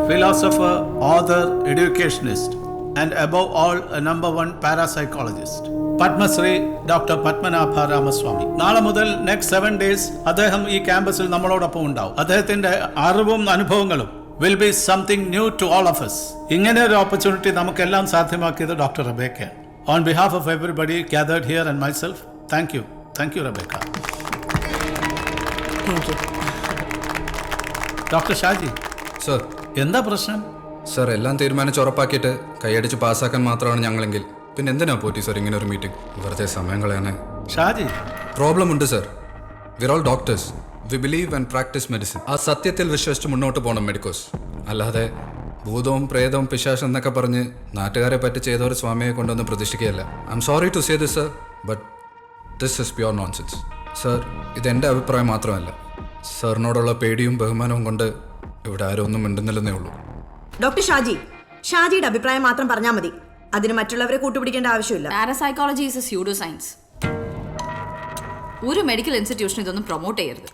philosopher, author, educationist, and above all, a number one parapsychologist. Padmashri doctor Padmanabha Ramaswamy. നാളെ മുതൽ next 7 days അദ്ദേഹം ഈ ക്യാമ്പസിൽ നമ്മളോടൊപ്പം ഉണ്ടാവും. അദ്ദേഹത്തിന്റെ അറിവും അനുഭവങ്ങളും will be something new to all of us. ഇങ്ങനെ ഒരു ഓപ്പർച്യൂണിറ്റി നമുക്കെല്ലാം സാധ്യമാക്കിയത് doctor Rebecca. On behalf of everybody gathered here and myself, thank you. Thank you, Rebecca. Thank you. Doctor Shaji sir. എന്താ പ്രശ്നം? സർ, എല്ലാം തീരുമാനിച്ച് ഉറപ്പാക്കിയിട്ട് കൈയടിച്ച് പാസ്സാക്കാൻ മാത്രമാണ് ഞങ്ങളെങ്കിൽ പിന്നെ എന്തിനാ പോറ്റി സർ ഇങ്ങനെ ഒരു മീറ്റിംഗ്? വെറുതെ സമയം കളയാനേ. ഷാജി, പ്രോബ്ലം ഉണ്ട് sir. വിർ all doctors. We believe and practice medicine. ആ സത്യത്തിൽ വിശ്വസിച്ച് മുന്നോട്ട് പോകണം മെഡിക്കോസ്. അല്ലാതെ ഭൂതവും പ്രേതവും പിശാശം എന്നൊക്കെ പറഞ്ഞ് നാട്ടുകാരെ പറ്റി ചെയ്ത ഒരു സ്വാമിയെ കൊണ്ടൊന്ന് പ്രതിഷ്ഠിക്കുകയല്ല. I am sorry to say this sir, but this is pure nonsense. Sir, ഇതെൻ്റെ അഭിപ്രായം മാത്രമല്ല. സാറിനോടുള്ള പേടിയും ബഹുമാനവും കൊണ്ട് ഇവിടെ ആരും ഒന്നും മിണ്ടുന്നില്ലെന്നേ ഉള്ളൂ. ഡോക്ടർ ഷാജിയുടെ അഭിപ്രായം മാത്രം പറഞ്ഞാൽ മതി. അതിന് മറ്റുള്ളവരെ കൂട്ടുപിടിക്കേണ്ട ആവശ്യമില്ല. Parapsychology is A pseudo science. ഒരു മെഡിക്കൽ ഇൻസ്റ്റിറ്റ്യൂഷൻ ഇതൊന്നും പ്രൊമോട്ട് ചെയ്യരുത്.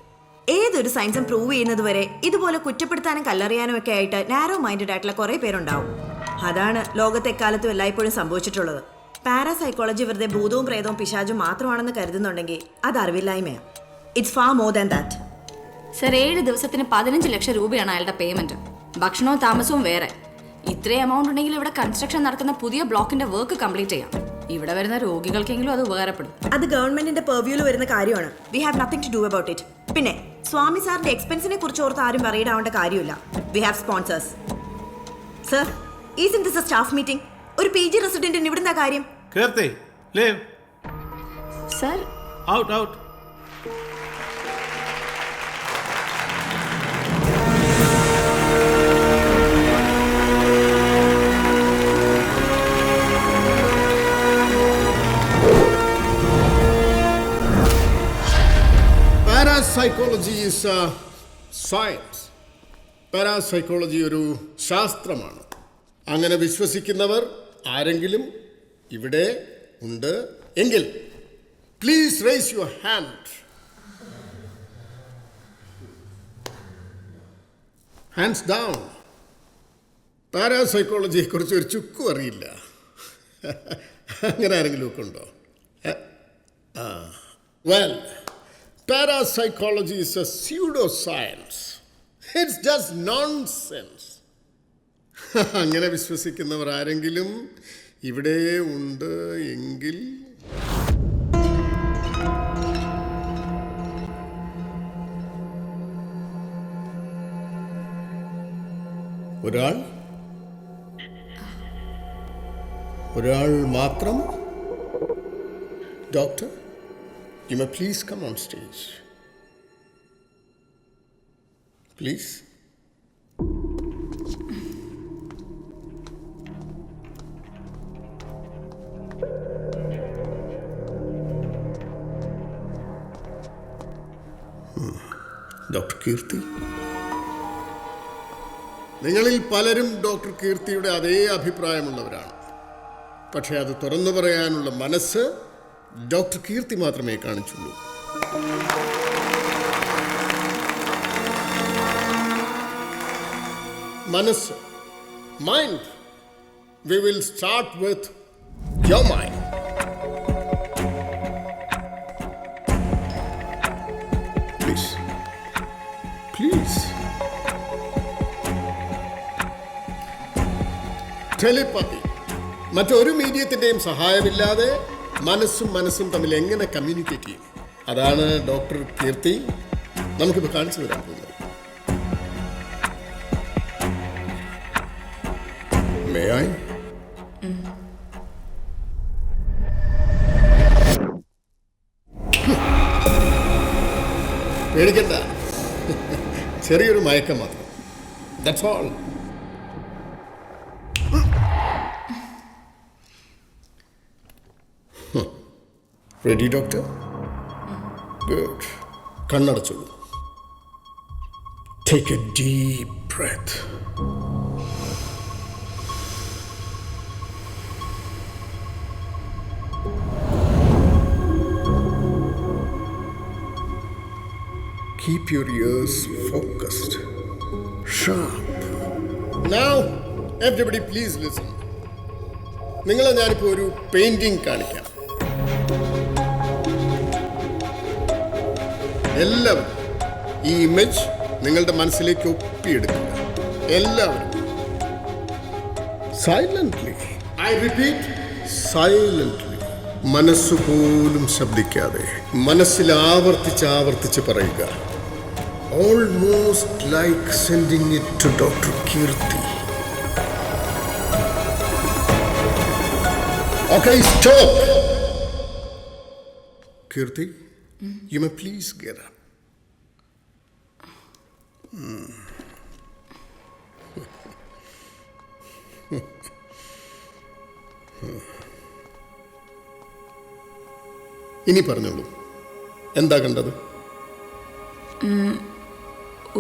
ഏതൊരു സയൻസും പ്രൂവ് ചെയ്യുന്നത് വരെ ഇതുപോലെ കുറ്റപ്പെടുത്താനും കല്ലെറിയാനും ഒക്കെ ആയിട്ട് നാരോ മൈൻഡഡ് ആയിട്ടുള്ള കുറെ പേരുണ്ടാവും. അതാണ് ലോകത്തെ എക്കാലത്തും എല്ലായ്പ്പോഴും സംഭവിച്ചിട്ടുള്ളത്. പാരാസൈക്കോളജി വെറുതെ ഭൂതവും പ്രേതവും പിശാചും മാത്രമാണെന്ന് കരുതുന്നുണ്ടെങ്കിൽ അത് അറിവില്ലായ്മയാണ്. It's far more than that. Sir, 7 ദിവസത്തിന് 15 ലക്ഷം രൂപയാണ് അയാളുടെ പേയ്മെന്റ്. ഭക്ഷണവും താമസവും വേറെ. ഇത്രയും എമൗണ്ട് ഉണ്ടെങ്കിൽ ഇവിടെ കൺസ്ട്രക്ഷൻ നടക്കുന്ന പുതിയ ബ്ലോക്കിന്റെ വർക്ക് കംപ്ലീറ്റ് ചെയ്യാം. ഇവിടെ വരുന്ന രോഗികൾക്കെങ്കിലും അത് ഉപകാരപ്പെടും. അത് ഗവൺമെന്റിന്റെ പെർവ്യൂവിൽ വരുന്ന കാര്യമാണ്. We have nothing to do about it. പിന്നെ സ്വാമി സാറിന്റെ എക്സ്പെൻസിനെ കുറിച്ച് ഓർത്ത് ആരും പറയിടാവേണ്ട കാര്യമില്ല. We have sponsors. Sir, is this a staff meeting? ഒരു PG റെസിഡന്റിന് ഇവിടുന്ന കാര്യം? Keerthi, leave. Sir, out. Parapsychology is a science. Parapsychology ഒരു ശാസ്ത്രമാണ്. അങ്ങനെ വിശ്വസിക്കുന്നവർ ആരെങ്കിലും ഇവിടെ ഉണ്ട് എങ്കിൽ please raise your hand. Hands down. പാരാസൈക്കോളജിയെ കുറിച്ച് ഒരു ചുക്കും അറിയില്ല. അങ്ങനെ ആരെങ്കിലും ഒക്കെ ഉണ്ടോ? Well, parapsychology is a pseudoscience. It's just nonsense. അങ്ങനെ വിശ്വസിക്കുന്നവർ ആരെങ്കിലും ഇവിടെ ഉണ്ട് എങ്കിൽ ഒരാൾ മാത്രം. Doctor, you may please come on stage. Please. Doctor Keerthi. നിങ്ങളിൽ പലരും ഡോക്ടർ കീർത്തിയുടെ അതേ അഭിപ്രായമുള്ളവരാണ്. പക്ഷേ അത് തുറന്നു പറയാനുള്ള മനസ്സ് ഡോക്ടർ കീർത്തി മാത്രമേ കാണിച്ചുള്ളൂ. മനസ്സ്, mind. We will start with your mind. Please. Telepathy. മറ്റൊരു മീഡിയത്തിൻ്റെയും സഹായമില്ലാതെ മനസ്സും തമ്മിൽ എങ്ങനെ കമ്മ്യൂണിക്കേറ്റ് ചെയ്യും? അതാണ് ഡോക്ടർ കീർത്തി നമുക്കിപ്പോൾ കാണിച്ചു തരാൻ പോകുന്നത്. May I? പേടിക്കണ്ട, ചെറിയൊരു മയക്കം മാത്രം. That's all. Ready, doctor? Good. കണ്ണടച്ചോളൂ. Take a deep breath. Keep your ears focused, sharp. Now, everybody please listen. നിങ്ങളെ ഞാനിപ്പോൾ ഒരു പെയിന്റിംഗ് കാണിക്കാം. എല്ലാവരും ഈ ഇമേജ് നിങ്ങളുടെ മനസ്സിലേക്ക് ഒപ്പിയെടുക്കുക. എല്ലാവരും സൈലന്റ്ലി, ഐ റിപ്പീറ്റ്, സൈലന്റ്ലി, മനസ്സുപോലും ശബ്ദിക്കാതെ മനസ്സിൽ ആവർത്തിച്ച് പറയുക. Almost like sending it to Dr. Kirti. Okay, stop. Kirti, you may please get up. ഇനി പറഞ്ഞോളൂ, എന്താ കണ്ടത്?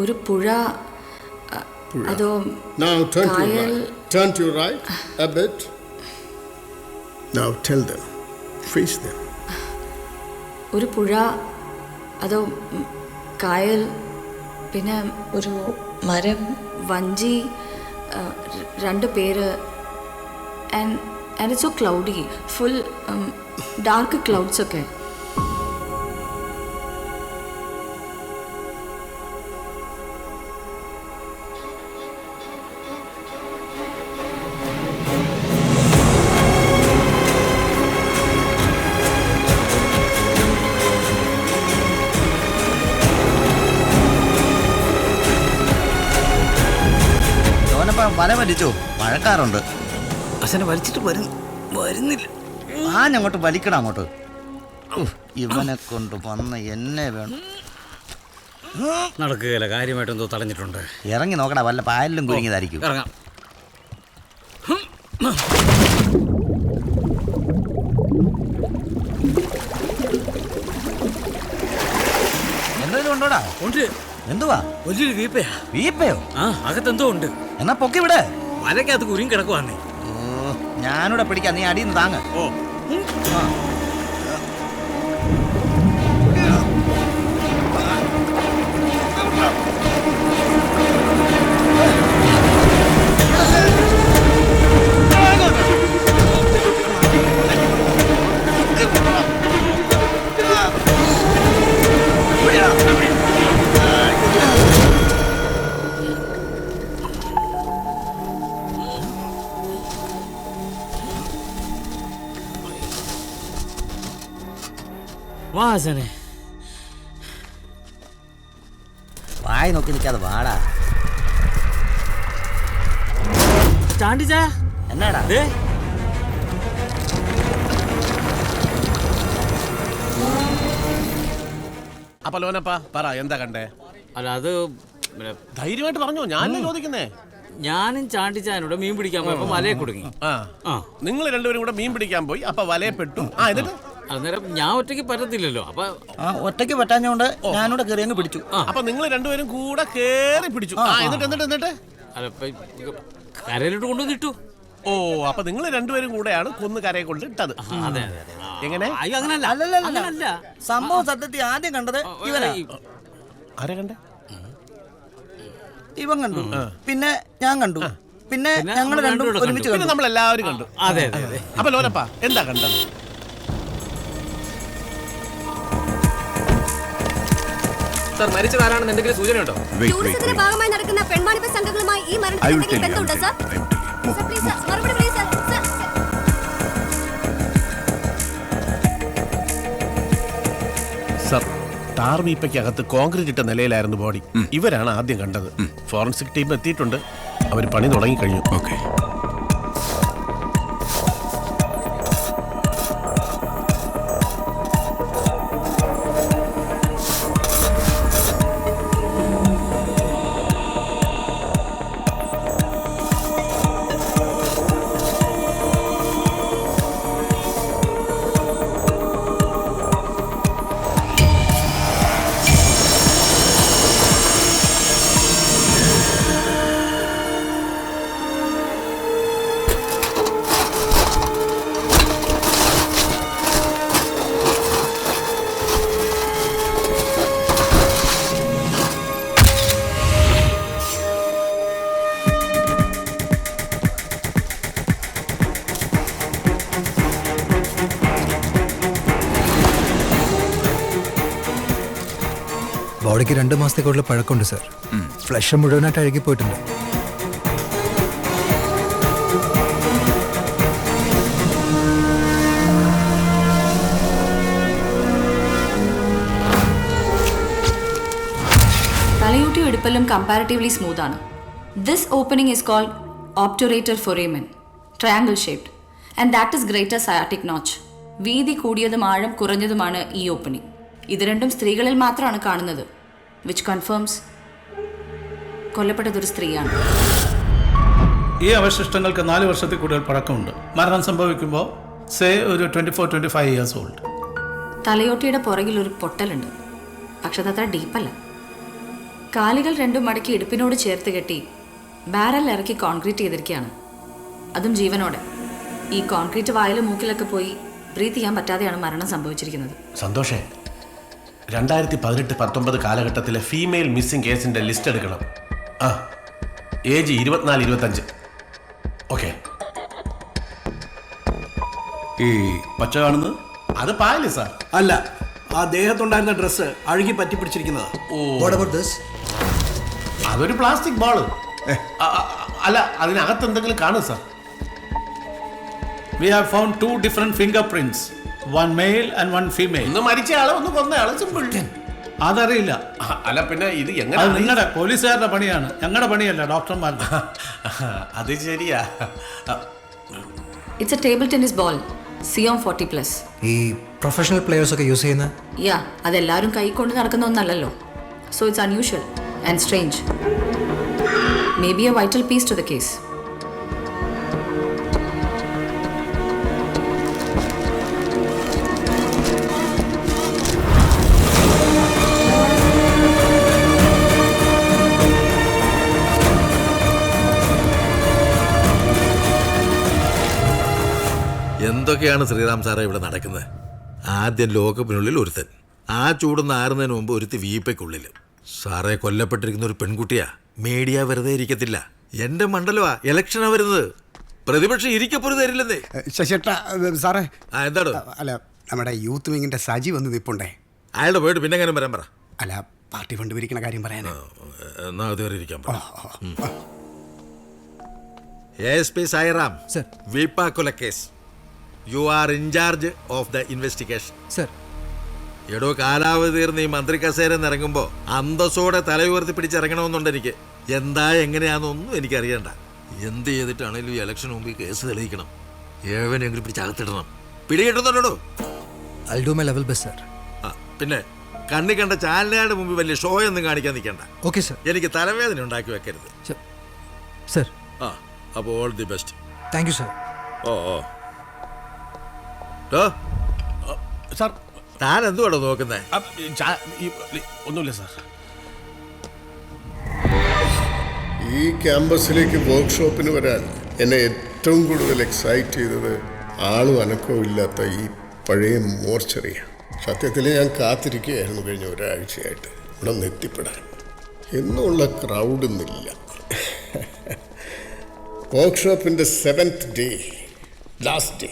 ഒരു പുഴ, അതോ Now turn to your കായൽ? right. Turn to your right a bit. Now tell them. Face them. ഒരു പുഴ, അതോ കായൽ, പിന്നെ ഒരു മരം, വഞ്ചി, രണ്ട് പേര്, and it's so cloudy, full dark clouds ഒക്കെ. വല വലിച്ചോ? മഴക്കാറുണ്ട്. അച്ഛനെ വലിച്ചിട്ട് വരുന്നില്ല. അങ്ങോട്ട് വലിക്കണം അങ്ങോട്ട്. ഇവനെ കൊണ്ട് വന്ന് എന്നെ വേണം. നടക്കുകയില്ല, കാര്യമായിട്ട് എന്തോ തടഞ്ഞിട്ടുണ്ട്. ഇറങ്ങി നോക്കടാ, വല്ല പായലിലും കുരുങ്ങിയതായിരിക്കും. ഇറങ്ങാം. എന്തെങ്കിലും ഉണ്ടോടാ? ഉണ്ട്. എന്തുവാ? വലിയൊരു വീപ്പയാ. വീപ്പയോ? ആ, അകത്തെന്തോ ഉണ്ട്. എന്നാ പൊക്കി വിടെ. വലക്കകത്ത് കുരുങ്ങി കിടക്കുവാന്നേ. ഞാനിവിടെ പിടിക്കാം, നീ അടിയിൽ നിന്ന് താങ്ങ്. ഓ, വാസനെ വായി നോക്കി നിൽക്കാതെ വാടാ. ചാണ്ടിച്ച എന്നാടാ? അപ്പൊ ലോനപ്പാ പറ, എന്താ കണ്ടേ? അല്ല, അത് ധൈര്യമായിട്ട് പറഞ്ഞോ, ഞാൻ ചോദിക്കുന്നേ. ഞാനും ചാണ്ടിച്ചാനോട് മീൻ പിടിക്കാൻ പോയപ്പോ വലയെ കുടുങ്ങി. നിങ്ങൾ രണ്ടുപേരും കൂടെ മീൻ പിടിക്കാൻ പോയി, അപ്പൊ വലയെ പെട്ടു. എന്നിട്ട് അന്നേരം ഞാൻ ഒറ്റയ്ക്ക് പറ്റത്തില്ലല്ലോ. അപ്പൊ ഒറ്റയ്ക്ക് പറ്റാഞ്ഞോണ്ട് ഞാനിവിടെ കയറി അങ്ങ് പിടിച്ചു. അപ്പൊ നിങ്ങൾ രണ്ടുപേരും കൂടെ കേറി പിടിച്ചു. എന്നിട്ട് അല്ല, കരയിലോട്ട് കൊണ്ടുവന്നിട്ടു. ഓ, അപ്പൊ നിങ്ങൾ രണ്ടുപേരും കൂടെയാണ് കൊന്ന് കരയെ കൊണ്ട് ഇട്ടത്. അതെ. എങ്ങനെ? അയ്യോ, അങ്ങനല്ല. അല്ലല്ല, സംഭവം സത്യത്തിൽ ആദ്യം കണ്ടത് ഇവനാ. ആരെ കണ്ടേ? ഇവൻ കണ്ടു, പിന്നെ ഞാൻ കണ്ടു, പിന്നെ ഞങ്ങൾ രണ്ടും ഒരുമിച്ച് പിന്നെ കണ്ടു. നമ്മളെല്ലാവരും കണ്ടു. അതെ. അപ്പൊ ലോനപ്പാ എന്താ കണ്ടത്? സർ, മരിച്ചതാരാണെന്ന് എന്തെങ്കിലും സൂചനയുണ്ടോ? ടൂറിസത്തിന്റെ ഭാഗമായി നടക്കുന്ന പെൺവാണിഭ സംഘങ്ങളുമായി ഈ മരണത്തിന് എന്തെങ്കിലും ബന്ധമുണ്ടോ സർ? സർ, പ്ലീസ് സർ, മറുപടി പ്ലീസ് സർ. സർ, ടാർ വീപ്പയ്ക്കകത്ത് കോൺക്രീറ്റ് ഇട്ട നിലയിലായിരുന്നു ബോഡി. ഇവരാണ് ആദ്യം കണ്ടത്. ഫോറൻസിക് ടീം എത്തിയിട്ടുണ്ട്, അവർ പണി തുടങ്ങി കഴിഞ്ഞു. ഓക്കെ. ബോഡിക്ക് 2 മാസത്തെ കൂടുതൽ പഴക്കമുണ്ട് സർ. ഫ്ലഷ് മുഴുവനായിട്ട് അഴുകിപ്പോയിട്ടുണ്ട്. തലയൂട്ടി ഇടുപ്പലും കമ്പാരിറ്റീവ്ലി സ്മൂത്ത് ആണ്. This opening is called obturator foramen, triangle shaped, and that is greater sciatic notch. വീതി കൂടിയതും ആഴം കുറഞ്ഞതുമാണ് ഈ ഓപ്പണിംഗ്. ഇത് രണ്ടും സ്ത്രീകളിൽ മാത്രമാണ് കാണുന്നത്, വിച്ച് കൺഫേംസ് കൊല്ലപ്പെട്ടതൊരു സ്ത്രീയാണ്. ഈ അവശിഷ്ടങ്ങൾക്ക് 4 വർഷത്തിൽ കൂടുതൽ പഴക്കമുണ്ട്. മരണം സംഭവിക്കുമ്പോൾ ഒരു 24-25 ഇയേഴ്സ് ഓൾഡ്. തലയോട്ടിയുടെ പുറകിൽ ഒരു പൊട്ടലുണ്ട്, പക്ഷെ അതത്ര ഡീപ്പല്ല. കാലുകൾ രണ്ടും മടക്കി ഇടുപ്പിനോട് ചേർത്ത് കെട്ടി ബാരൽ ഇറക്കി കോൺക്രീറ്റ് ചെയ്തിരിക്കുകയാണ്, അതും ജീവനോടെ. ഈ കോൺക്രീറ്റ് വായിലും മൂക്കിലൊക്കെ പോയി ബ്രീത്ത് ചെയ്യാൻ പറ്റാതെയാണ് മരണം സംഭവിച്ചിരിക്കുന്നത്. സന്തോഷേ, 2018-19 കാലഘട്ടത്തിലെ ഫീമെയിൽ മിസ്സിംഗ് കേസിന്റെ ലിസ്റ്റ് എടുക്കണം. ഏജ് 24-25. ഓക്കെ. ഈ പച്ച കാണുന്നത് അത് പായല് സാർ. അല്ല, ആ ദേഹത്തുണ്ടായിരുന്ന ഡ്രസ്സ് അഴുകി പറ്റി പിടിച്ചിരിക്കുന്നത്. അതൊരു പ്ലാസ്റ്റിക് ബോള്. അല്ല, അതിനകത്ത് എന്തെങ്കിലും കാണും sir. We have found 2 different fingerprints, one male and one female. ഒന്ന് മരിച്ച ആള്, ഒന്ന് കൊന്ന ആള്. സിമ്പിൾ. അതറിയില്ല. അല്ല, പിന്നെ ഇത് അത് എങ്ങനെ? നിങ്ങളുടെ പോലീസുകാരുടെ പണിയാണ്, ഞങ്ങളുടെ പണിയല്ല, ഡോക്ടർമാരുടെ. അത് ശരിയാ. It's a table tennis ball, Xiom 40+. ഈ പ്രൊഫഷണൽ പ്ലെയേഴ്സ് ഒക്കെ യൂസ് ചെയ്യുന്ന അതെല്ലാവരും കൈ കൊണ്ട് നടക്കുന്ന ഒന്നല്ലല്ലോ. So it's unusual and strange. May be a vital piece to the case. എന്തൊക്കെയാണ് ശ്രീറാം സാറേ ഇവിടെ നടക്കുന്നത്? ആദ്യം ലോകകപ്പിനുള്ളിൽ ഒരുത്തൻ, ആ ചൂടുന്ന് ആറുന്നതിന് മുമ്പ് ഒരുത്തി വീപ്പയ്ക്കുള്ളിൽ. സാറേ, കൊല്ലപ്പെട്ടിരിക്കുന്ന ഒരു പെൺകുട്ടിയാ. മീഡിയ വെറുതെ ഇരിക്കത്തില്ല. എൻ്റെ മണ്ഡലമാ, ഇലക്ഷനാ വരുന്നത്. പ്രതിപക്ഷം ഇരിക്കപ്പോഴും തരില്ലെന്നേ. ശശിയേട്ടാ, സാറേ. എന്താണ്? അല്ല, നമ്മുടെ യൂത്ത് വിങ്ങിന്റെ സജി വന്ന് നിൽപ്പുണ്ടേ. അയാളുടെ പോയിട്ട് പിന്നെ എങ്ങനെ വരാൻ പറ. അല്ല, പാർട്ടി ഫണ്ട് പിരിക്കണ കാര്യം പറയാനാ. എന്നാ അതുവരെ ഇരിക്കാൻ പറ. ASP സായിറാം, വീപ്പ കൊലക്കേസ്. You are in charge of the investigation. Sir. എടോ, കാലാവധി തീർന്ന് ഈ മന്ത്രി കസേരന്ന് ഇറങ്ങുമ്പോൾ അന്തസ്സോടെ തലയുയർത്തി പിടിച്ചിറങ്ങണമെന്നുണ്ട് എനിക്ക്. എന്താ എങ്ങനെയാണെന്നൊന്നും എനിക്കറിയണ്ട. എന്ത് ചെയ്തിട്ടാണെങ്കിലും ഈ ഇലക്ഷന് മുമ്പ് ഈ കേസ് തെളിയിക്കണം. ഏവനെങ്കിലും പിടിച്ചകത്തിടണം. പിടികിട്ടുന്നുണ്ടോ? I'll do my level best, sir. പിന്നെ കണ്ണി കണ്ട ചാനലുകാരുടെ മുമ്പ് വലിയ ഷോ ഒന്നും കാണിക്കാൻ നിൽക്കണ്ട. Okay sir. എനിക്ക് തലവേദന ഉണ്ടാക്കി വെക്കരുത്. സർ. അപ്പോൾ all the best. Thank you sir. Sir, താൻ എന്തുവാണോ നോക്കുന്നേ? ഒന്നുമില്ല സാർ. ഈ ക്യാമ്പസിലേക്ക് വർക്ക്ഷോപ്പിന് വരാൻ എന്നെ ഏറ്റവും കൂടുതൽ എക്സൈറ്റ് ചെയ്തത് ആളും അനക്കവും ഇല്ലാത്ത ഈ പഴയ മോർച്ചറിയാണ്. സത്യത്തിൽ ഞാൻ കാത്തിരിക്കുകയായിരുന്നു കഴിഞ്ഞ ഒരാഴ്ചയായിട്ട് ഇവിടെ നിന്ന് എത്തിപ്പെടാൻ. എന്നുള്ള ക്രൗഡൊന്നുമില്ല. വർക്ക്ഷോപ്പിൻ്റെ 7th day, last day,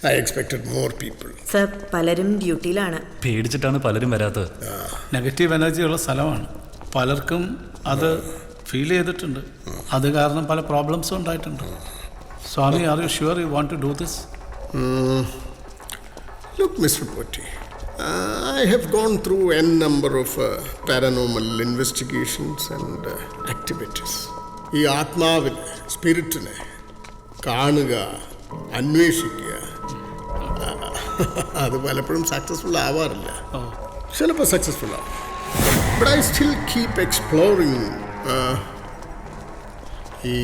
I expected more people. Sir, പലരും ഡ്യൂട്ടിയിലാണ്. പേടിച്ചിട്ടാണ് പലരും വരാത്തത്. നെഗറ്റീവ് എനർജി ഉള്ള സ്ഥലമാണ്. പലർക്കും അത് ഫീൽ ചെയ്തിട്ടുണ്ട്. അത് കാരണം പല പ്രോബ്ലംസും ഉണ്ടായിട്ടുണ്ട്. Swami, are you sure you want to do this? Look, Mr. Poti, I have gone through n number of paranormal investigations and activities. ഈ ആത്മാവിനെ, സ്പിരിറ്റിനെ കാണുക, അന്വേഷിക്കുക, അത് പലപ്പോഴും സക്സസ്ഫുൾ ആവാറില്ല. ചിലപ്പോൾ സക്സസ്ഫുൾ ആവും. But I still keep exploring. ഈ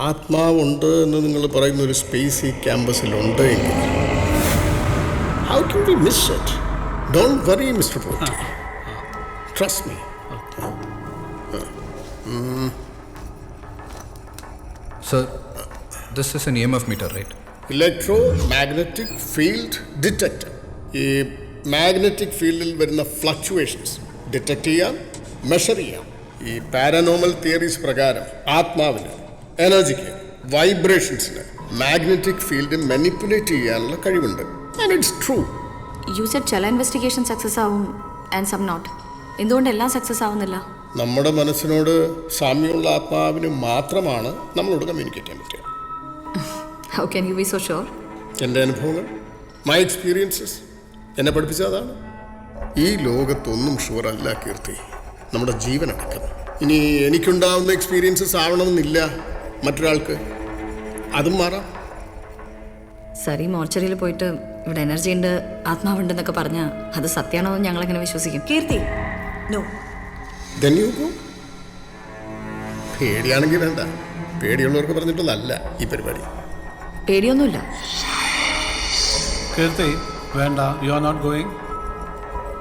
ആത്മാവുണ്ട് എന്ന് നിങ്ങൾ പറയുന്ന ഒരു സ്പേസ് ഈ ക്യാമ്പസിലുണ്ട് എങ്കിൽ how can we miss it? Don't worry, Mr. Poti. Trust me. Sir, this is an EMF meter, right? Electromagnetic field detector. ഈ മാഗ്നറ്റിക് ഫീൽഡിൽ വരുന്ന ഫ്ലക്ച്വേഷൻസ് ഡിറ്റക്ട് ചെയ്യാം, മെഷർ ചെയ്യാം. ഈ പാരനോമൽ തിയറീസ് പ്രകാരം ആത്മാവിന്, എനർജിക്ക്, വൈബ്രേഷൻസിന് മാഗ്നറ്റിക് ഫീൽഡ് മാനിപ്പുലേറ്റ് ചെയ്യാനുള്ള കഴിവുണ്ട്. And it's true. You said ചില ഇൻവെസ്റ്റിഗേഷൻ സക്സസ് ആവും, ആൻഡ് സം നോട്ട്. എന്തുകൊണ്ട് എല്ലാം സക്സസ് ആവുന്നില്ല? നമ്മുടെ മനസ്സിനോട് സാമ്യമുള്ള ആത്മാവിന് മാത്രമാണ് നമ്മളോട് കമ്മ്യൂണിക്കേറ്റ് ചെയ്യാൻ പറ്റുക. How can you B so sure? എൻ്റെ അനുഭവങ്ങൾ, മൈ എക്സ്പീരിയൻസസ് എന്നെ പഠിപ്പിച്ചതാണ്. ഈ ലോകത്തൊന്നും ഷുവറല്ല കീർത്തി, നമ്മുടെ ജീവനടക്കം. ഇനി എനിക്കുണ്ടാവുന്ന എക്സ്പീരിയൻസസ് ആവണമെന്നില്ല മറ്റൊരാൾക്ക്, അതും മാറാം. സരി മോർച്ചറിയിൽ പോയിട്ട് ഇവിടെ എനർജി ഉണ്ട്, ആത്മാവുണ്ടെന്നൊക്കെ പറഞ്ഞാൽ അത് സത്യമാണോ എന്ന് ഞങ്ങളെങ്ങനെ വിശ്വസിക്കും? Kirti, no. Then you go. പേടിയാണെങ്കിൽ വേണ്ട. പേടിയുള്ളവർക്ക് പറഞ്ഞിട്ടൊന്നല്ല ഈ പരിപാടി. പേടിയൊന്നുമില്ല. കീർത്തി, വേണ്ട. You are not going?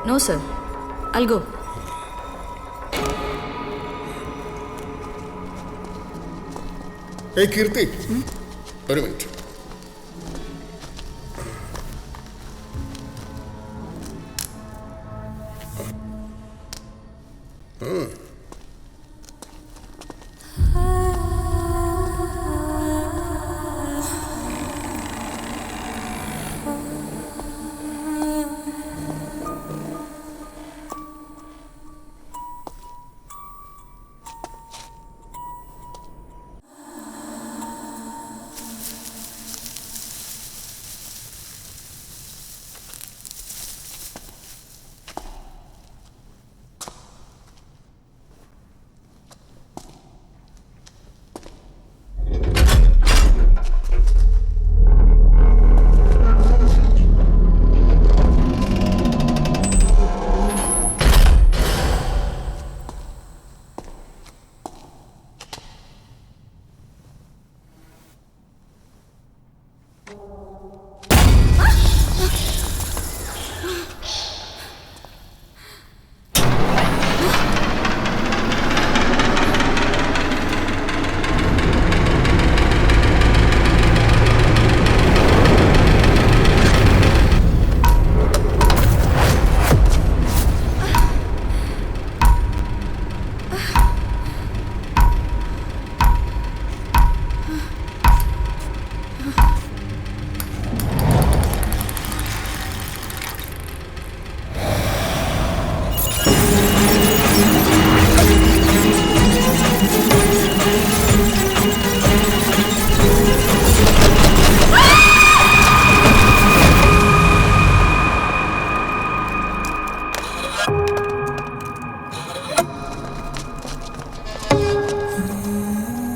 No sir, I'll go. ഏയ് കീർത്തി, ഒരു minute.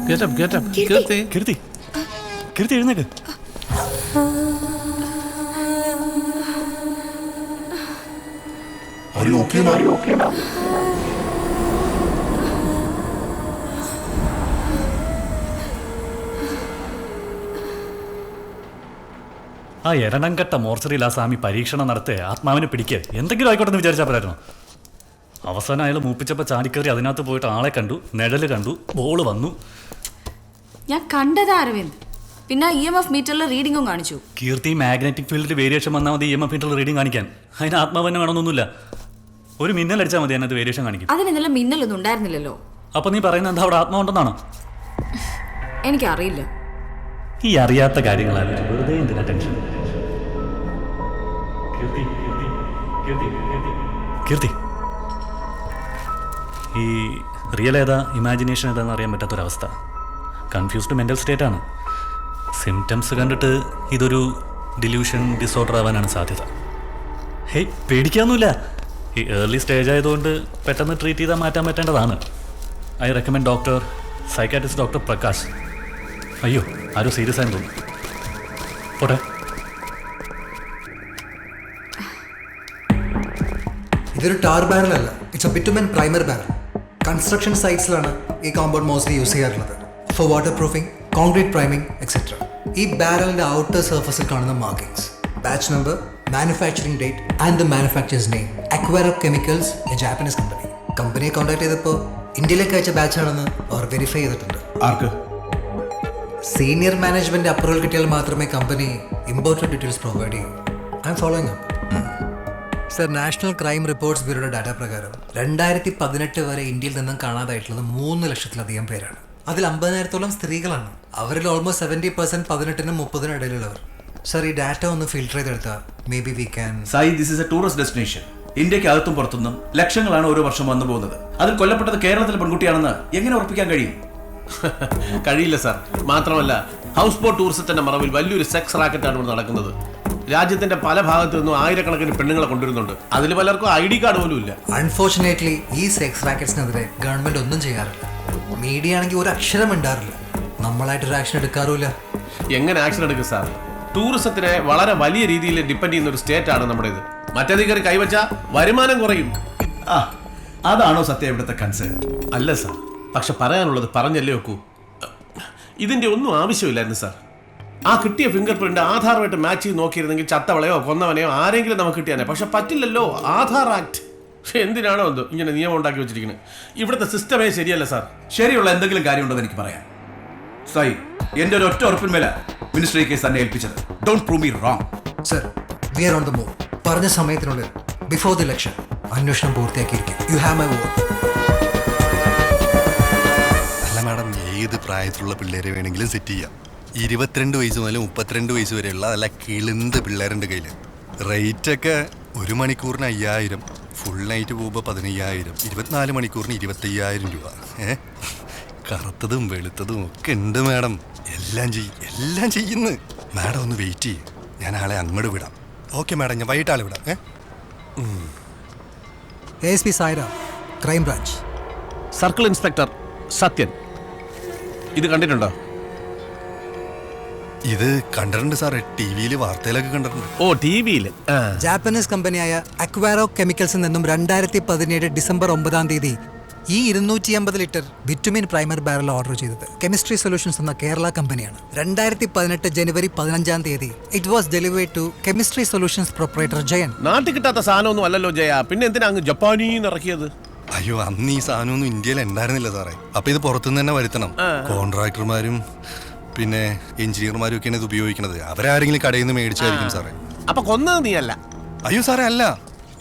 Get up, get up. Kirti. Kirti, Kirti എഴുന്നേക്ക്. Are you okay now? ആ എരണം കെട്ട മോർച്ചറിയിൽ ആ സ്വാമി പരീക്ഷണം നടത്തേ ആത്മാവിനെ പിടിക്കുക എന്തെങ്കിലും ആയിക്കോട്ടെ എന്ന് വിചാരിച്ചാൽ പോരായിരുന്നു. അവസാനം അയാൾ മൂപ്പിച്ചപ്പോൾ ചാടിക്കറി അതിനകത്ത് പോയിട്ട് ആളെ കണ്ടു, നിഴല് കണ്ടു, ബോള് വന്നു. ഞാൻ കണ്ടതാ അരവിന്ദ്. പിന്നെ EMF മീറ്ററിൽ റീഡിങ്ങും കാണിച്ചു. കീർത്തി, മാഗ്നറ്റിക് ഫീൽഡിൽ വേരിയേഷൻ വന്നാൽ മതി EMF മീറ്ററിൽ റീഡിംഗ് കാണിക്കാൻ. അതിന് ആത്മാവ് തന്നെ വേണമെന്നൊന്നുമില്ല. ഒരു മിന്നൽ അടിച്ചാൽ മതി അതിനകത്ത് വേരിയേഷൻ കാണിക്കും. അതിന് ഇന്നലെ മിന്നലൊന്നും ഉണ്ടായിരുന്നില്ലല്ലോ. അപ്പൊ നീ പറയുന്നത് എന്താ അവിടെ ആത്മാവുണ്ടെന്നാണോ? എനിക്കറിയില്ല. ഈ അറിയാത്ത കാര്യങ്ങളാണ് വെറുതെ എന്തിനാ ടെൻഷൻ? കീർത്തി, ഈ റിയൽ ഏതാ ഇമാജിനേഷൻ ഏതാന്ന് അറിയാൻ പറ്റാത്തൊരവസ്ഥ. കൺഫ്യൂസ്ഡ് മെൻ്റൽ സ്റ്റേറ്റാണ്. സിംറ്റംസ് കണ്ടിട്ട് ഇതൊരു ഡിലൂഷൻ ഡിസോർഡർ ആവാനാണ് സാധ്യത. ഹേയ്, പേടിക്കാനൊന്നുമില്ല. ഈ ഏർലി സ്റ്റേജ് ആയതുകൊണ്ട് പെട്ടെന്ന് ട്രീറ്റ് ചെയ്താൽ മാറ്റാൻ പറ്റേണ്ടതാണ്. I recommend doctor psychiatrist doctor Prakash. അയ്യോ, ആരോ സീരിയസ് ആയെന്ന് തോന്നുന്നു. പോട്ടെ. ഇതൊരു ടാർ ബാരൽ അല്ല, it's a bitumen primer barrel. Construction സൈറ്റ്സിലാണ് ഈ കോമ്പൗണ്ട് മോസ്റ്റ്ലി യൂസ് ചെയ്യാറുള്ളത് for waterproofing, concrete priming etcetera. ഈ ബാരലിന്റെ ഔട്ടർ സർഫസിൽ കാണുന്ന markings, batch number, manufacturing date and the manufacturer's name. Aquara chemicals, a Japanese company. കമ്പനിയെ contact ചെയ്തപ്പോൾ ഇന്ത്യയിലേക്ക് അയച്ച ബാച്ചാണെന്ന് അവർ വെരിഫൈ ചെയ്തിട്ടുണ്ട്. ആർക്ക്? സീനിയർ മാനേജ്മെന്റ് അപ്രൂവൽ കിട്ടിയാൽ മാത്രമേ കമ്പനി ഇമ്പോർട്ടഡ് ഡീറ്റെയിൽസ് പ്രൊവൈഡ് ചെയ്യൂ. I am following up. Sir, national crime reports ബ്യൂറോയുടെ data പ്രകാരം 2018 വരെ ഇന്ത്യയിൽ നിന്നും കാണാതായിട്ടുള്ളത് 3 ലക്ഷത്തിലധികം പേരാണ്. അതിൽ 50,000-ഓളം സ്ത്രീകളാണ്. അവരിൽ ഓൾമോസ്റ്റ് 70% 18-നും 30-നും ഇടയിലുള്ളവർ. സർ, ഈ ഡാറ്റ ഒന്ന് ഫിൽട്ടർ ചെയ്തെടുത്താൽ may be we can. Sai, this is A tourist destination. ഇന്ത്യക്ക് അകത്തും പുറത്തുനിന്നും ലക്ഷങ്ങളാണ് ഓരോ വർഷം വന്നു പോകുന്നത്. അതിൽ കൊല്ലപ്പെട്ടത് കേരളത്തിലെ പെൺകുട്ടിയാണെന്ന് എങ്ങനെ ഉറപ്പിക്കാൻ കഴിയും? കഴിയില്ല സാർ. മാത്രമല്ല ഹൗസ് ബോട്ട് ടൂറിസത്തിന്റെ മറവിൽ വലിയൊരു സെക്സ് റാക്കറ്റാണ് ഇവിടെ നടക്കുന്നത്. രാജ്യത്തിന്റെ പല ഭാഗത്തു നിന്നും ആയിരക്കണക്കിന് പെണ്ണുങ്ങളെ കൊണ്ടുവരുന്നുണ്ട്. അതിൽ പലർക്കും ID കാർഡ് പോലും ഇല്ല. അൺഫോർച്ചുനേറ്റ്ലി ഈ സെക്സ് റാക്കറ്റ്സിനെതിരെ ഗവൺമെന്റ് ഒന്നും ചെയ്യാറില്ല. മീഡിയ ആണെങ്കിൽ ഒരു അക്ഷരം ഉണ്ടാറില്ല. നമ്മളായിട്ടൊരു ആക്ഷൻ എടുക്കാറുമില്ല. എങ്ങനെ ആക്ഷൻ എടുക്കും സാർ? ടൂറിസത്തിനെ വളരെ വലിയ രീതിയിൽ ഡിപ്പെൻഡ് ചെയ്യുന്ന ഒരു സ്റ്റേറ്റ് ആണ് നമ്മുടേത്. മറ്റേതിൽ കൈവച്ചാൽ വരുമാനം കുറയും. അതാണോ സത്യം ഇവിടുത്തെ കൺസേൺ? അല്ല സാർ, പക്ഷെ പറയാനുള്ളത് പറഞ്ഞല്ലേ വെക്കൂ. ഇതിന്റെ ഒന്നും ആവശ്യമില്ലായിരുന്നു സാർ. ആ കിട്ടിയ ഫിംഗർ പ്രിന്റ് ആധാറുമായിട്ട് മാച്ച് ചെയ്ത് നോക്കിയിരുന്നെങ്കിൽ ചത്തവളയോ കൊന്നവനെയോ ആരെങ്കിലും നമുക്ക് കിട്ടിയാനെ. പക്ഷെ പറ്റില്ലല്ലോ. ആധാർ ആക്ട് എന്തിനാണോ എന്തോ ഇങ്ങനെ നിയമം ഉണ്ടാക്കി വെച്ചിരിക്കുന്നത്. ഇവിടുത്തെ സിസ്റ്റമേ ശരിയല്ല സാർ. ശരിയുള്ള എന്തെങ്കിലും കാര്യമുണ്ടെന്ന് എനിക്ക് പറയാം. സായി, എന്റെ ഒരു ഒറ്റ ഉറപ്പിന്മേല മിനിസ്റ്റർ ഈ കേസ് തന്നെ ഏൽപ്പിച്ചത്. Don't prove me wrong. Sir, we are on the move. പറഞ്ഞ സമയത്തിനുള്ളിൽ ബിഫോർ ദി ഇലക്ഷൻ അന്വേഷണം പൂർത്തിയാക്കിയിരിക്കും. You have my vote. അല്ല മാഡം, ഏത് പ്രായത്തിലുള്ള പിള്ളേരെ വേണമെങ്കിലും സെറ്റ് ചെയ്യാം. 22 വയസ്സ് മുതൽ 32 വയസ്സ് വരെയുള്ള നല്ല കിളിന്ത് പിള്ളേരുണ്ട് കയ്യിൽ. റേറ്റൊക്കെ 1 മണിക്കൂറിന് 5000, ഫുൾ നൈറ്റ് പോകുമ്പോൾ 15000, 24 മണിക്കൂറിന് 25000 രൂപ. കറുത്തതും വെളുത്തതും ഒക്കെ ഉണ്ട് മാഡം. എല്ലാം ചെയ്യുന്നു. മാഡം ഒന്ന് വെയിറ്റ് ചെയ്യും, ഞാൻ ആളെ അങ്ങോട്ട് വിടാം. ഓക്കെ മാഡം, ഞാൻ വൈകിട്ട് ആളെ വിടാം. ASP Sairam, crime branch. Circle inspector Sathyan. ഇത് കണ്ടിട്ടുണ്ടോ? ഇത് കണ്ടിട്ടുണ്ട് സാറേ, TV-യിൽ വാർത്തയിലൊക്കെ കണ്ടിട്ടുണ്ട്. ഓ, TV-യിൽ. ജാപ്പനീസ് കമ്പനിയായ അക്വാരോ കെമിക്കൽസിൽ നിന്നും 2017 ഡിസംബർ 9 ഈ 250 litre bitumen primer barrel order ചെയ്തത് കെമിസ്ട്രി സൊല്യൂഷൻസ് എന്ന കേരള കമ്പനിയാണ്. 2018 ജനുവരി 15 it was delivered to chemistry solutions proprietor Jayan. നാട്ടിൽ കിട്ടാത്ത സാധനമൊന്നും അല്ലല്ലോ ജയ, പിന്നെ എന്തിനാ അങ്ങ് ജപ്പാനീന്ന് ഇറക്കിയത്? അയ്യോ, അന്ന് ഈ സാധനമൊന്നും ഇന്ത്യയിൽ ഉണ്ടായിരുന്നില്ല സാറേ. അപ്പൊ ഇത് പുറത്തുനിന്ന് തന്നെ വരുത്തണം. കോൺട്രാക്ടർമാരും പിന്നെ എഞ്ചിനീയർമാരും ഒക്കെയാണ് ഇത് ഉപയോഗിക്കുന്നത്. അവരാരെങ്കിലും കടയിൽ നിന്ന് മേടിച്ചായിരിക്കും സാറേ. അപ്പൊ കൊന്നത് നീയല്ല? അയ്യോ സാറേ, അല്ല.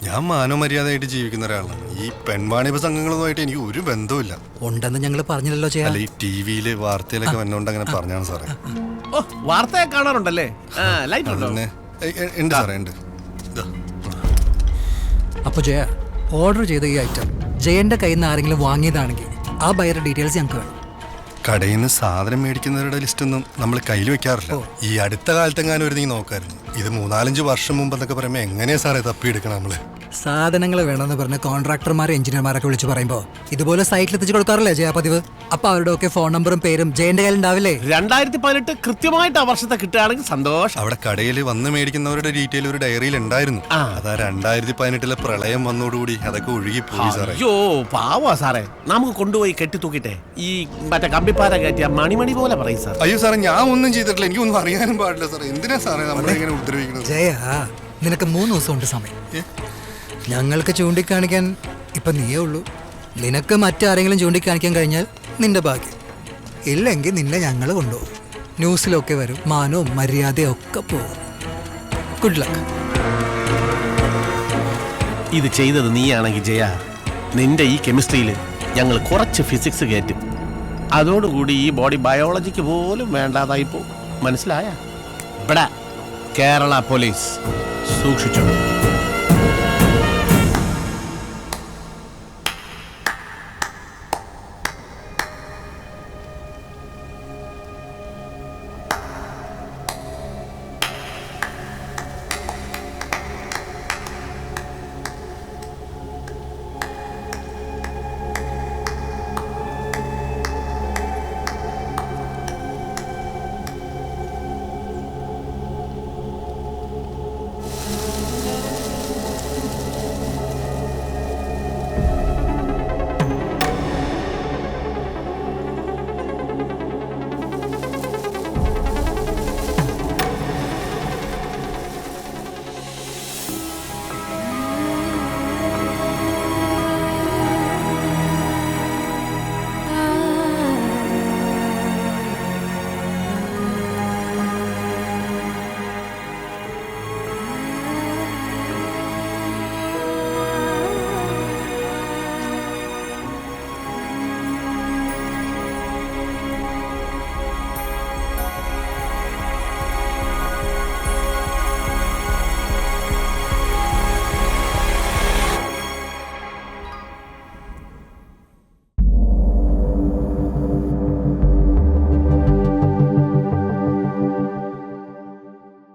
ഞാൻ മാനവമര്യാദയായിട്ട് ജീവിക്കുന്ന ഒരാളാണ്. ഈ പെൺവാണിഭ സംഘങ്ങളുമായിട്ട് എനിക്ക് ഒരു ബന്ധവുമില്ല. ഉണ്ടെന്ന് ഞങ്ങൾ പറഞ്ഞില്ലല്ലോ. അല്ല, ഈ TV-യിൽ വാർത്തയിലൊക്കെ വന്നോണ്ട് അങ്ങനെ പറഞ്ഞാണ് സാറേ. ഓ, വാർത്തയെ കാണാറുണ്ടല്ലേ? ഉണ്ട് സാറേ, ഉണ്ട്. അപ്പൊ ജയ ഓർഡർ ചെയ്ത ഈ ഐറ്റം ജയന്റെ കയ്യിൽ നിന്ന് ആരെങ്കിലും വാങ്ങിയതാണെങ്കിൽ ആ ബയറുടെ ഡീറ്റെയിൽസ് ഞങ്ങൾക്ക് വേണം. കടയിൽ നിന്ന് സാധനം മേടിക്കുന്നവരുടെ ലിസ്റ്റൊന്നും നമ്മൾ കയ്യിൽ വെക്കാറില്ല. ഈ അടുത്ത കാലത്തെങ്ങാനും ഒരു നീ നോക്കായിരുന്നു. ഇത് 3-4 വർഷം മുമ്പ് എന്നൊക്കെ പറയുമ്പോൾ എങ്ങനെയാ സാറേ തപ്പിയെടുക്കണം നമ്മള്? സാധനങ്ങൾ വേണമെന്ന് പറഞ്ഞ് കോൺട്രാക്ടർമാരെ എഞ്ചിനീയർമാരൊക്കെ വിളിച്ച് പറയുമ്പോൾ ഇതുപോലെ സൈറ്റിൽ എത്തിച്ചു കൊടുക്കാറില്ലേ ജയ പതിവ്? അപ്പൊ അവരുടെ ഒക്കെ ഫോൺ നമ്പറും പേരും ജയന്റെ കയ്യിൽ ഉണ്ടാവില്ലേ? 2018 കൃത്യമായിട്ട് ആ വർഷത്തെ കിട്ടുകയാണെങ്കിൽ സന്തോഷം. അവിടെ കടയിൽ വന്ന് മേടിക്കുന്നവരുടെ ഡീറ്റെയിൽ ഒരു ഡയറിയിൽ ഉണ്ടായിരുന്നു. അതാ 2018 പ്രളയം വന്നോടുകൂടി അതൊക്കെ ഒഴുകിപ്പോയി സാറേ. അയ്യോ പാവാ സാറേ, നമുക്ക് കൊണ്ടുപോയി കെട്ടി തൂക്കിട്ടെ ഈ മറ്റേ കമ്പിപ്പാര കയറ്റിയ മണിമണി പോലെ പറയും സാർ. അയ്യോ സാറേ, ഞാൻ ഒന്നും ചെയ്തിട്ടില്ല. എനിക്കൊന്നും അറിയാനും പാടില്ല സാറേ. എന്തിനാ സാറേ നമ്മളെ ഇങ്ങനെ ഉപദ്രവിക്കുന്നത്? ജയ, നിനക്ക് 3 ദിവസം ഉണ്ട് സമയം. ഞങ്ങൾക്ക് ചൂണ്ടിക്കാണിക്കാൻ ഇപ്പൊ നീയേ ഉള്ളൂ. നിനക്ക് മറ്റാരെങ്കിലും ചൂണ്ടിക്കാണിക്കാൻ കഴിഞ്ഞാൽ നിന്റെ ഭാഗ്യം. ഇല്ലെങ്കിൽ നിന്നെ ഞങ്ങൾ കൊണ്ടുപോകും. ന്യൂസിലൊക്കെ വരും, മാനവും മര്യാദയും ഒക്കെ പോകും. Good luck. ഇത് ചെയ്തത് നീയാണെങ്കിൽ ജയ, നിന്റെ ഈ കെമിസ്ട്രിയിൽ ഞങ്ങൾ കുറച്ച് ഫിസിക്സ് കയറ്റും. അതോടുകൂടി ഈ ബോഡി ബയോളജിക്ക് പോലും വേണ്ടാതായി പോകും. മനസ്സിലായ? ഇവിടെ കേരള പോലീസ് സൂക്ഷിച്ചു.